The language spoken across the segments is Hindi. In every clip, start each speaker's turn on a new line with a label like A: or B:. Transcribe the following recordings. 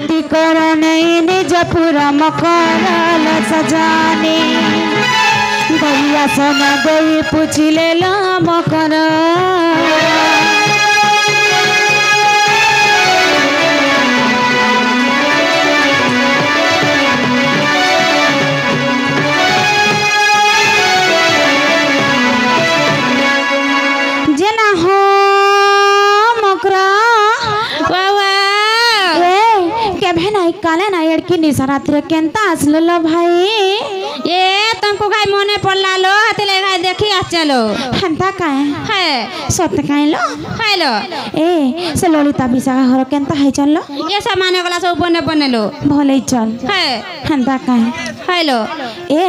A: गति कर नहीं निज पूरा मकर सजानी भैया सोना गई पूछ ले लो मकर जना हो मकरा क्या बहना काले ना एड़की निसरात्र केंता असलो भाई
B: ये तुमको गाय मोने पड़ला लो हतले गाय देखी आ चलो
A: हंता काए
B: है
A: सत्य काए लो
B: हाय लो
A: ए से ललिता बिसा घर केंता है चल लो
B: ये सब माने वाला सब बने बने लो
A: भले चल
B: है
A: हंता काए
B: हाय लो
A: ए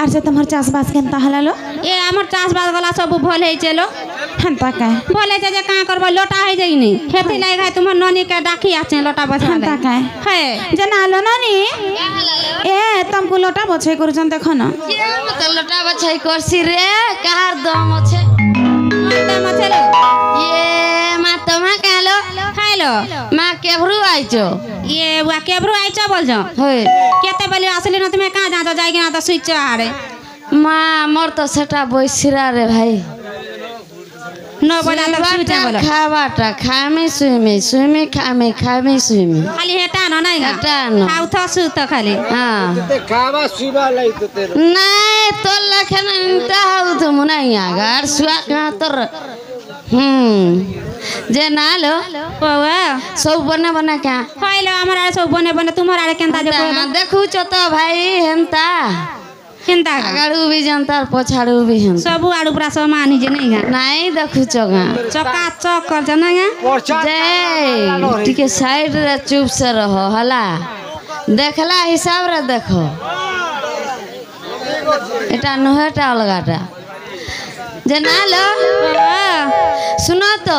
A: आर से तुम्हार चास बास केंता हला लो
B: ये हमर चास बास वाला सब भले चलो
A: हंता काए
B: भले जे का करबो लोटा है जई नहीं खेती लाई गाय तुमर ननी के डाकी आछे लोटा बचा
A: हंता काए
B: है
A: जना लो ननी ए तुमको लोटा बछे करजन देखो ना
C: तो लोटा बछाई करसी रे कहार दम छे
B: दम छे लो
C: ये मा तमा कालो
B: हेलो
C: मा केभरु आइचो
B: ये वा केब्रो आइचो बोल जो
C: होय
B: केते बली असली न तुमे का जा जाई ना तो स्विच आरे
C: मा मोर तो सेटा बइसिरा रे भाई
B: न बोला तो स्विच बोला
C: खावाटा खामे सुइमे खामे सुइमे
B: खाली हेटा न नहीं
C: हेटा न।
B: खाउ त सु त खाली
C: हां
D: ते खावा सुबा लाई तो तेरे
C: नहीं तो लखन इंता हउ तो मुनाइया गार सुआ का तर जे नालो
B: ओवा
C: सब बना बना क्या
B: खाइलो हमरा सब बने बने तुम्हारा केनता जे
C: देखू छ तो भाई हेंता
B: चिंता
C: आगाड़ू भी जनता पछाड़ू भी हेंता
B: सब आड़ू पूरा सामान जे नहीं गा
C: नहीं देखू छ गा
B: चका चक कर ज नहीं गा
C: जय टिके साइड रे चुप से रहो हला देखला हिसाब रे देखो एटा नहेटा अलगाटा जे नालो सुनो तो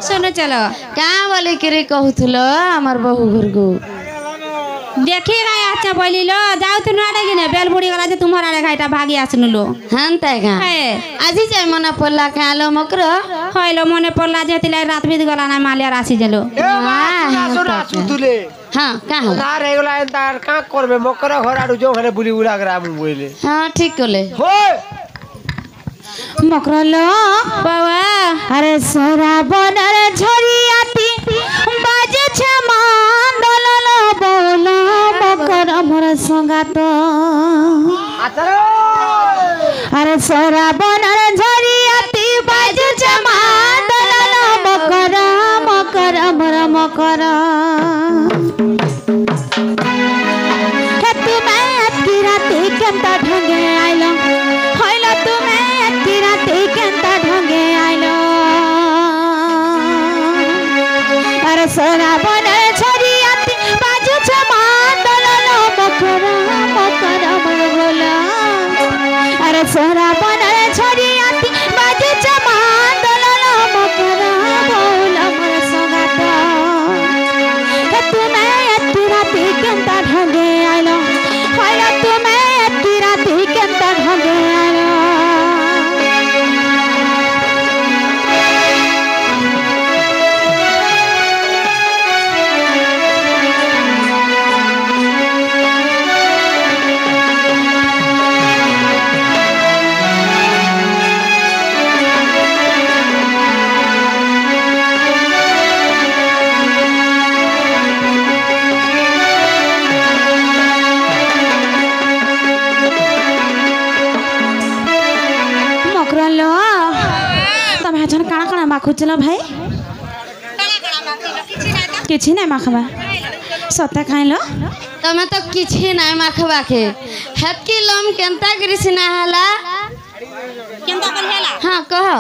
B: सुनो चलो
C: कहाँ बोले के कहूथलो हमर बहू घरगु
B: देखी गाय अच्छा बोली लो जाओ तू नाडे गिने बेलबुड़ी वाला जे तुम्हारा रे गायटा भागी आसनु लो
C: हनता का
B: है
C: आजी जाय मना पल्ला कालो मकर
B: होइलो मने पड़ला जे तिला रात बीत गला ना मालिया राशि जलो
D: सुना सुतुले
C: हां कहाँ
D: ना रेगुला एंतार का करबे मकर घर आडू जो घरे बुली उला ग्राम बोले
C: हां ठीक कोले
D: होय
A: मकरलो
B: बाबा
A: अरे सोरा बनर झरियाती बाजे छे मांडल लो बोला मकर अमर संगात अरे सोरा बनर झरियाती बाजे छे मांडल लो मकर मकर अमर मकर हे तुम्हें किराती केंता ढंगे आइलो होइलो तुम्हें किराती केंता ढंगे आइलो अरे सोना बने छरियाती बाजू छ मांडल लो मकर मकर अमर बोला अरे सोना बने छरियाती बाजू छ मांडल लो मकर बोला अमर सगात हे तुम्हें किराती केंता ढंगे आइलो होइलो तुम्हें किराती केंता ढंगे आइलो मकरलो तब हाजन काना काना माखुचलो भाई किछि ना माखबा सत्ता खाइलो
C: तमे तो किछि नाही माखबा के हेतकी लम केंता कृष्णा हला
B: केनता कर हेला
C: हां कहो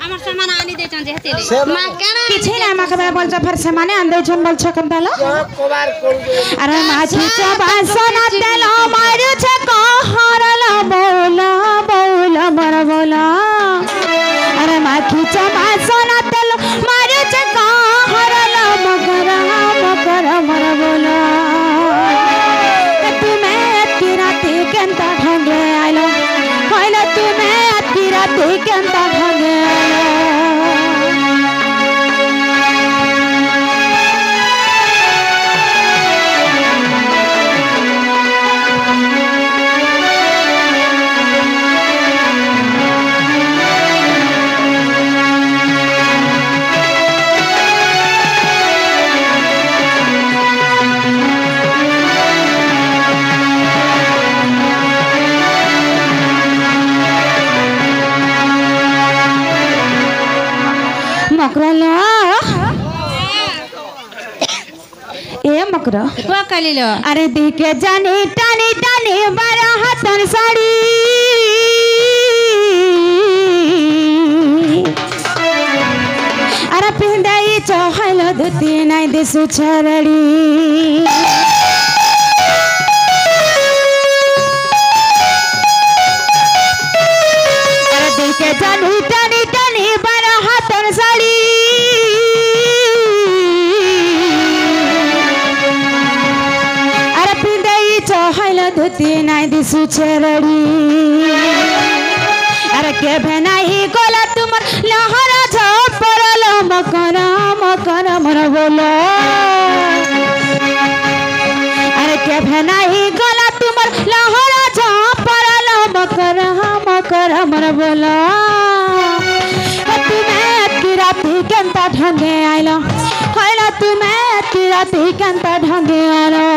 B: हमर सामान आनी दे चन जे हेते
C: मा केना
A: किछि ना माखबा बोल फिर से माने अंदे छन बोल छ कंतालो
D: कोबार कोल
A: अरे माछी चबासना तेलो मारू छ कहरलो बोला बोला मर बोला अरे माखी चबासना तेलो मारू छ कहरलो मकर मकर मर बोला तुम्हें किराती केंता ढंगे आइलो होइलो तुम्हें किराती केंता ढंगे आइलो मकरा
B: कलिलो
A: अरे दिखे जानी टानी टानी बारा हाथन साड़ी अरे पिंदाई चौहलो धुती नाई दिसु छरड़ी अरे दिखे जानी टानी टानी बारा हाथन साड़ी धुती नाई दिसु छरड़ी अरे के भेनाई गोला तुमर लहरा झपरल मकरा मकरा मन बोलो अरे के भेनाई गोला तुमर लहरा झपरल मकरा मकरा मन बोलो तुम्हें किराती केंता ढंगे आइलो होइला तुम्हें किराती केंता ढंगे आइलो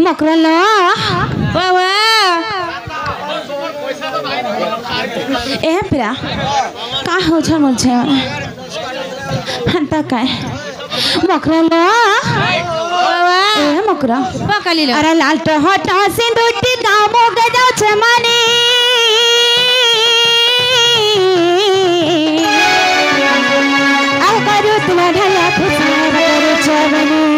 A: मकरलो
B: बाबा
A: ए पिरा का हो छ मुझे हंता काय मकरलो
B: बाबा
A: ए मकरा
B: कलिलो
A: अरे लाल तो हटा सिंदूती गामो गजो छमानी आ करू तुम ढला खुशाल करू छबनी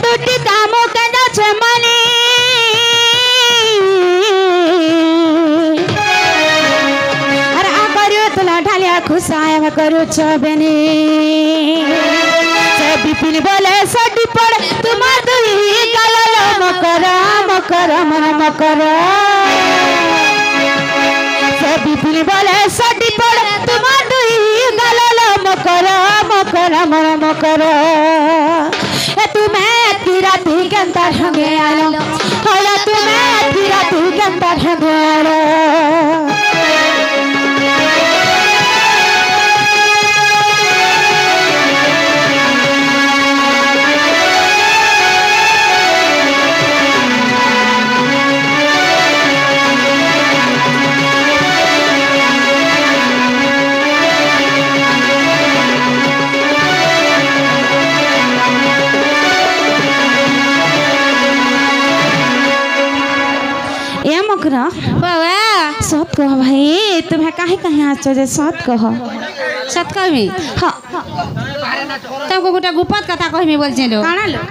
A: दुटी कामो कदा छमनी अरे आ करियो तुला ढालिया खुशाय करू छबनी से बिपिन बोले सडी पड़ तुम्हार दुई गलल मकरा मकरा मन मकरा से बिपिन बोले सडी पड़ तुम्हार दुई गलल मकरा मकरा मन मकरा तुम्हें राती केंता ढंगे आलो होला तुम्हें राती केंता ढंगे आलो
B: बाबा
A: सत कह भाई तुम्हें काहे कहीं आछो जे सत कह
B: सत कहमी
A: हाँ
B: तुमको गोटा गुपत कथा कहमी बोल चलो
A: काना लो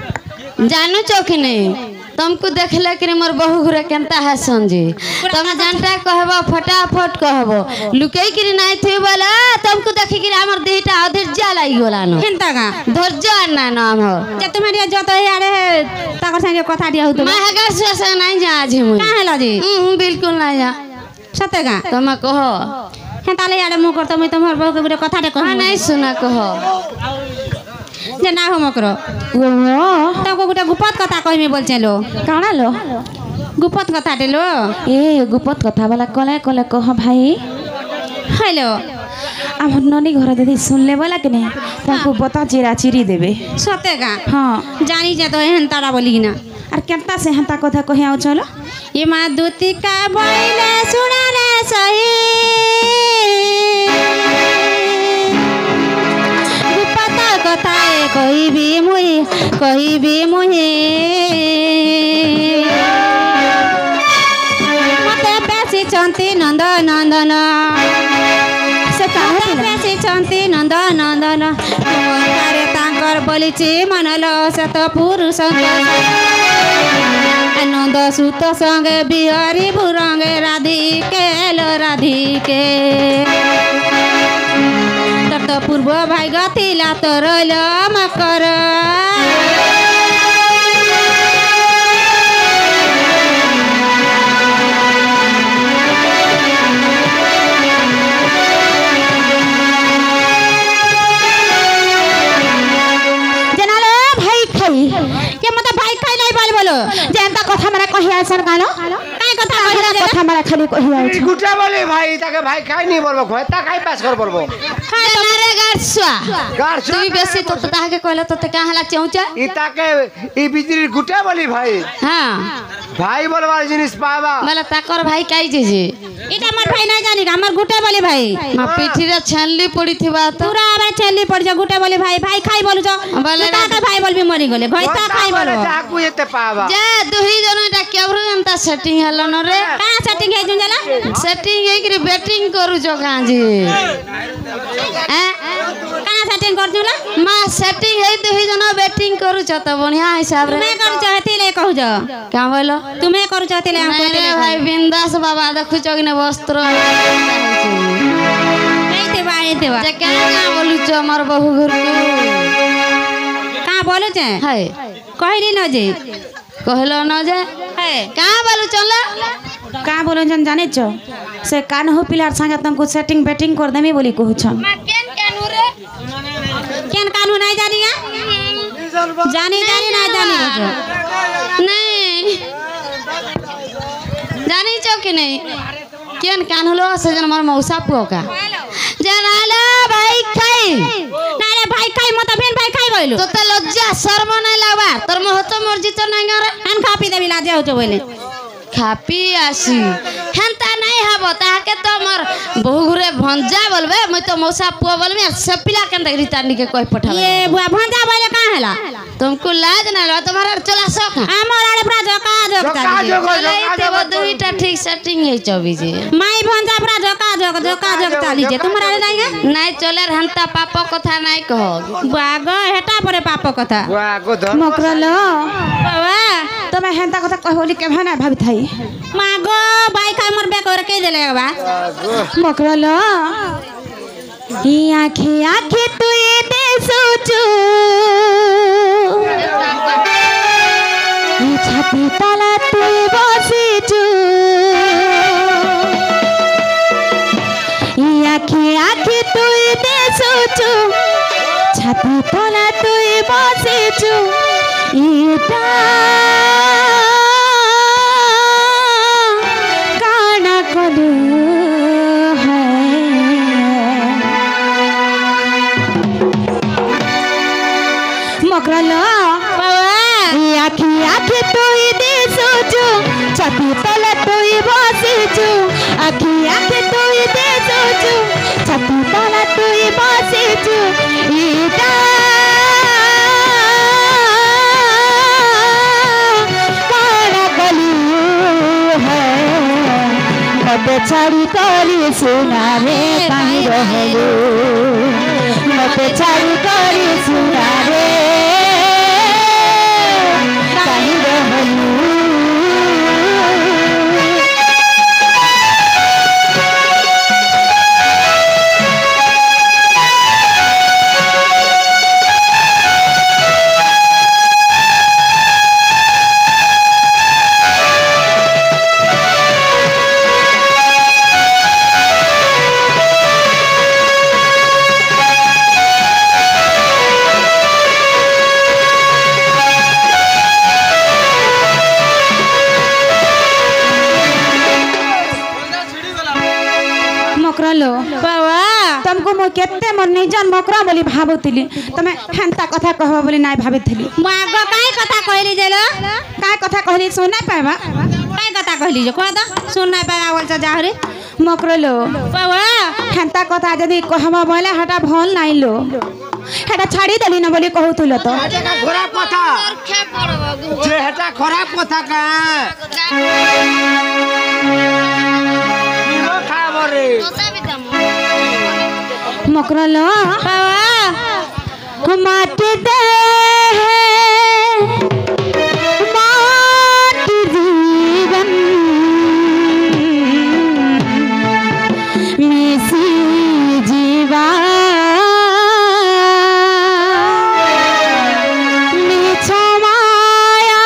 C: जानू चौकी नहीं तुमको देखले कि मोर बहु घुरे केनता है संजी तुम जानता कहबो फटाफट कहबो लुकई कि नहीं थी बोला तुमको देखि कि हमर देहटा अधैर्य लागि गोला न
B: केनता का
C: धैर्य ना नाम हो
B: जे तुम्हारी जत यारे ताकर संगे कथा दिया हो तुम
C: मैं हगर से नहीं जा आज मुई
B: का हेला जी
C: बिल्कुल नहीं जा
B: सते का
C: तुम कहो
B: हेताले यारे मु करतो मैं तुम्हार बहु के गोटे कथा दे कह
C: नहीं सुना कहो
B: जे ना हो मकरो
A: वो
B: तुमको गोटे गुपत कथा कहमी बोल चलो
A: काना लो
B: गुपत कथा देलो
A: ए गुपत कथा वाला कले कले कह भाई
B: हेलो
A: আমার ননি ঘরে যদি শুনলে বলা কেনে তাকে বতা চিরা চিরি দেবে
B: सते का
A: हाँ
B: जानी जे तो एहन तारा बोली ना
A: আর কেনতা সে হেনতা কথা কহে আও চলো
B: ये माँ दूती का बोले सुना रे सही गुपता कथा कोई भी मुही मते बेसी चंती नंद नंदन
A: से काहे
B: बेसी चंती नंद नंदन तारे तांकर बोलीची मनल सत पुरुष नंद सुत संगे बिहारी बुरंगे राधिके लो राधिके तत पूर्व भाई गतिला तोर मकर भाई खाई नहीं बोल बोलो
A: जेंता কথা মারা কহি আইছন গালো
B: काई কথা
A: তাহলে
B: কইলা
A: কথা মারা খালি কহি আইছ
D: গুটা বলি ভাই তাকে ভাই খাই নি বলবো খয়তা খাই পাস কর বলবো
C: নারে গাড়ছুয়া
D: গার
C: তুই বেশি তো তাহাকে কইলে তো কা হলা চাউচা
D: ই তাকে ই বিজলি গুটা বলি ভাই
C: হ্যাঁ
D: ভাই বলবার জিনিস পাবা
C: বলে তাকর ভাই কাই যেছে
B: এটা আমার ভাই নাই জানি আমার গুটে বলে ভাই
C: মা পিঠিরে ছানলি পড়িथिबा তো
B: पूरा आबे चली पड़ जा गुटे बोले भाई भाई खाई बोलु जो
C: बोले
B: ता का भाई बोलबी मरी गले घइता खाई बोलो
D: তাকু এতে পাবা
C: যা দুই জন এটা কেবরু এন্তা সেটিং হলো ন রে
B: का सेटिंग है जुन जाला
C: সেটিং এইকরি ব্যাটিং করু জ গাঁজি
B: का सेटिंग कर जुला
C: মা সেটিং এই দুই জন ব্যাটিং করু ছ তো বঢ়িয়া হিসাব রে
B: तुम्हें कर चाहती ले कहू जो
C: কা বলো
B: तुम्हें कर चाहती ले हम
C: নাই রে ভাই বিন্দাস বাবা দেখু ছ কিনে বস্ত্র
B: नहीं ते बा
C: যে কেন বলু ছ আমার বহু ঘরকু
B: का बोलु छे
C: হাই
B: कहली न जे
C: কহলো ন যে
B: है
C: কা বলু চল
A: का बोलन जन जाने छ से कान हो पिलार संगे तुमको सेटिंग बैटिंग कर देमी बोली कहू छ
C: কেন কেন রে
B: केन कानून नहीं जानी है जानी जानी ना जानी जो
C: नहीं जानी चो कि नहीं केन कान हलो सजन मोर मौसा पुका जनाला भाई खाई
B: ना रे भाई खाई मत बेन भाई खाई बोलु
C: तो त लज्जा शर्म नहीं लागबा तोर महतो मर्जी तो नहीं गरे
B: अन खा पी देबी लाज हो तो बोले
C: खापी आसी हेंता नहीं हबो ताके तो मोर बहु घुरे भंजा बोलबे मैं तो मौसा पुआ बोलबे सब पिला केन तक रितानी के कोई पठावे
B: ये बुआ भंजा बोले का हला
C: तुमको लाज ना लो तुम्हारा चला सक
B: हमर आड़े पूरा जोका जोक
C: चले ते वो दुईटा ठीक सेटिंग है 24
B: माई भंजा पूरा जोका जोक चाली जे तुम्हारा आड़े नहीं है
C: नहीं चले हंता पाप कथा नहीं कहो
B: बाग हेटा परे पाप कथा
D: ওয়া গো ধর
A: मकरलो
B: बाबा
A: तमे हेंता কথা কই बोली के भाना भाभी थाई
B: मागो भाई खाई मोर बे कर के देले बा
A: मकरलो ई आँखी आँखी तू ये दे सोचू ई छाती तला तू बसिचू ई आँखी आँखी तू ये दे सोचू छाती तला तू बसिचू इटा काना कलू है मकरलो
B: बाबा
A: आखी आखी तू दे सोचू छाती तले तू बसिचू आखी आखी तू दे सोचू छाती तले तू बसिचू इटा काना कलू है मत छाड़ी करी सुना रे कहीं रहलू मत छाड़ी करी सुना रे कहीं रहलू मकरलो
B: बाबा
A: तुमको मो केते मन नहीं जान मकरा बोली भाबुतिली तमे हेंता कथा कहबा बोली नाही भाबिथिली
B: मागो काई कथा कहली जेलो
A: काय कथा कहली सुन नाही पाबा
B: काई कथा कहली जो कह द सुन नहीं पाए आवल से जा रे
A: मकरलो
B: बाबा
A: हेंता कथा जदी कहबा बोले हटा भल नाही लो हेटा छाड़ी देली न बोली कहउतुलो तो
D: এটা খারাপ কথা যে এটা খারাপ কথা কা কিলো খাব রে
A: मकरलो
B: बाबा
A: माटी दे माटी जीवन मिसी जीवा मिछो माया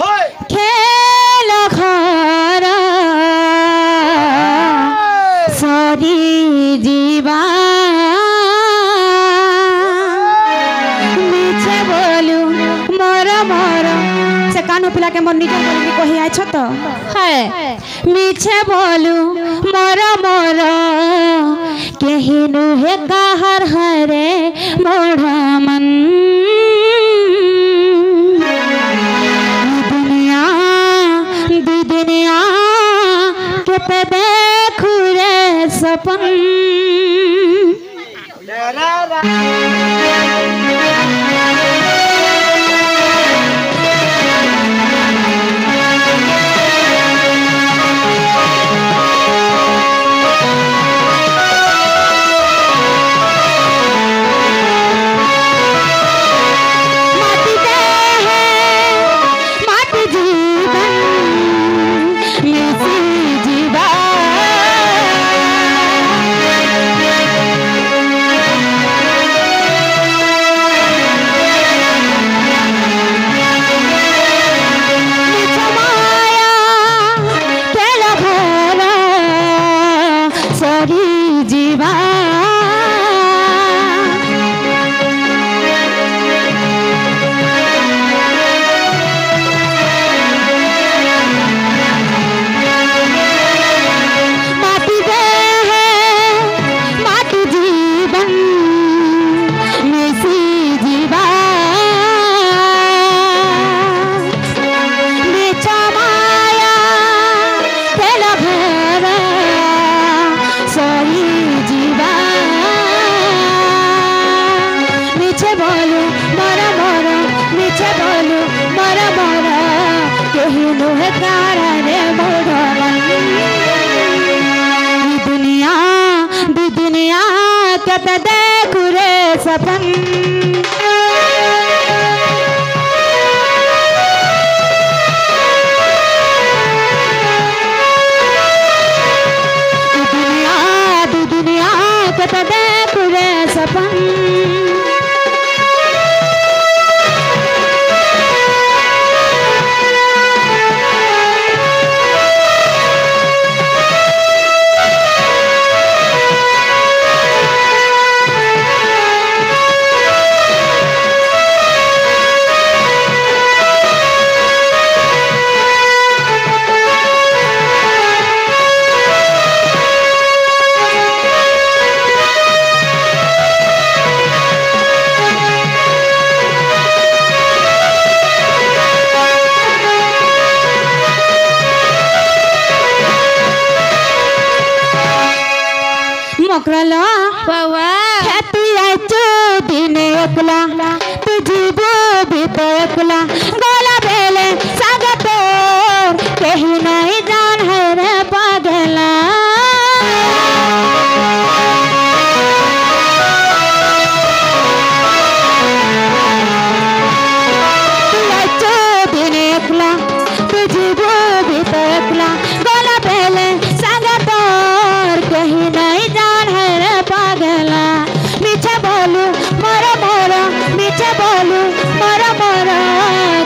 D: হয়
A: खेल घर सरी जीवा कानो पिला के मोर निजर बोली कहि आइछ तो है मिछे बोलू मोर मोर केहिनु हे कहर हरे मोढ़ा मन दुनिया के देखू रे सपन दुनिया कत देखू रे सपन दुनिया कत देखू रे सपन मकरला
B: बाबा
A: खेती आइचो दिन एकला तुझबो भी तो एकला गोला बेले सागत कहीं नहीं जान है रे पागला आइचो दिन एकला तुझबो भी तो एकला गोला बेले सागत कहीं नहीं जान है रे पागला मीठे बोलू मोरा मोरा मीठे बोलू मोरा मोरा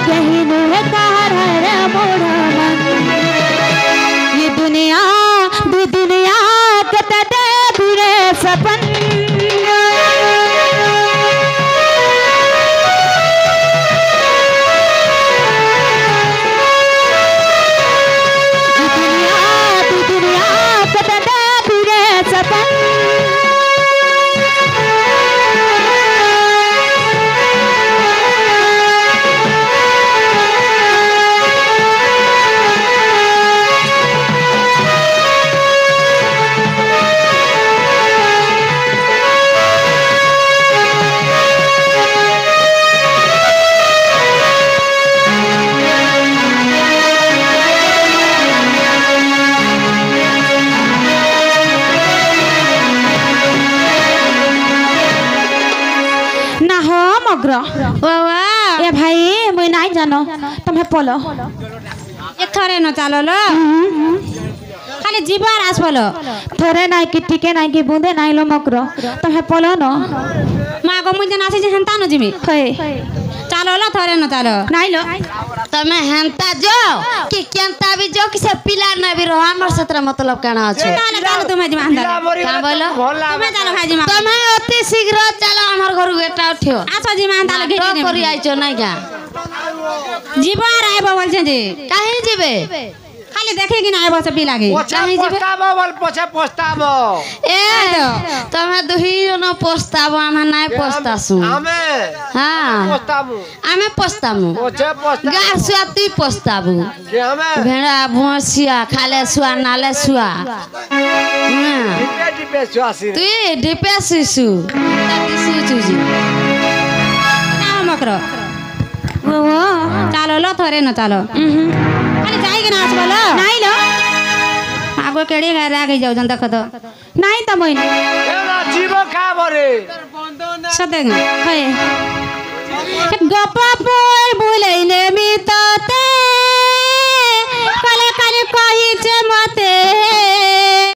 A: कहीं नुहे कहर है रे मोरा मन ये दुनिया कत देखू रे सपन दुनिया कत देखू रे सपन ना हो मग्र
B: बाबा
A: ए भाई मुई नहीं जानो तुम्हें पोलो
B: एक थरे न चालो लो खाली जीवार आस बोलो
A: थोड़े नहीं कि टिके नहीं कि बूंदे नहीं लो मग्र तुम्हें पोलो न
B: माँ को मुझे नासी जे हंता न जिमी
A: है
B: चालो लो थरे न चालो
A: नहीं लो
C: तमे हेंता जो कि केंता भी जो कि से पिला न भी रहो हमर सत्र मतलब काना अछि
B: चालो चालो तुम्हें जिमा अंदर
C: का बोलो
B: तुम्हें चालो खाई जिमा
C: तमे अति शीघ्र चलो हमर घर बेटा उठियो
B: आसो जिमा अंदर घेटी
C: करी आइछो नहीं का
B: जीव আর আইব বলছে যে
C: काहे जेबे
B: খালি দেখে কি না আইব সে লাগে
D: পছা পস্তাবো বল পছা পস্তাবো
C: ए तमे दुही न पोस्ताब आमे नाय पोस्तासु
D: আমি
C: हां
D: পস্তাবো
C: आमे पोस्तामु
D: পছা পস্তা
C: गार सुआ तुई पोस्ताबु
D: যে আমি
C: भेड़ा भोसिया खाले सुआ नाले सुआ हां
D: ডিপে ডিপে সুয়াসি
C: তুই ঢিপে শিশু তাতে সুচুজি
B: না মকর চালো লো থরে না চালো খালি যাই কি না আসবো লো
A: নাই লো
B: আগে কেড়ে রাগে যাও জান দেখো তো
A: নাই তো বইন
D: এরা জীব খাবরে
B: সতে
A: হয়
B: গপ বই বলাইলে মিততে কালে কালে কহিছে মতে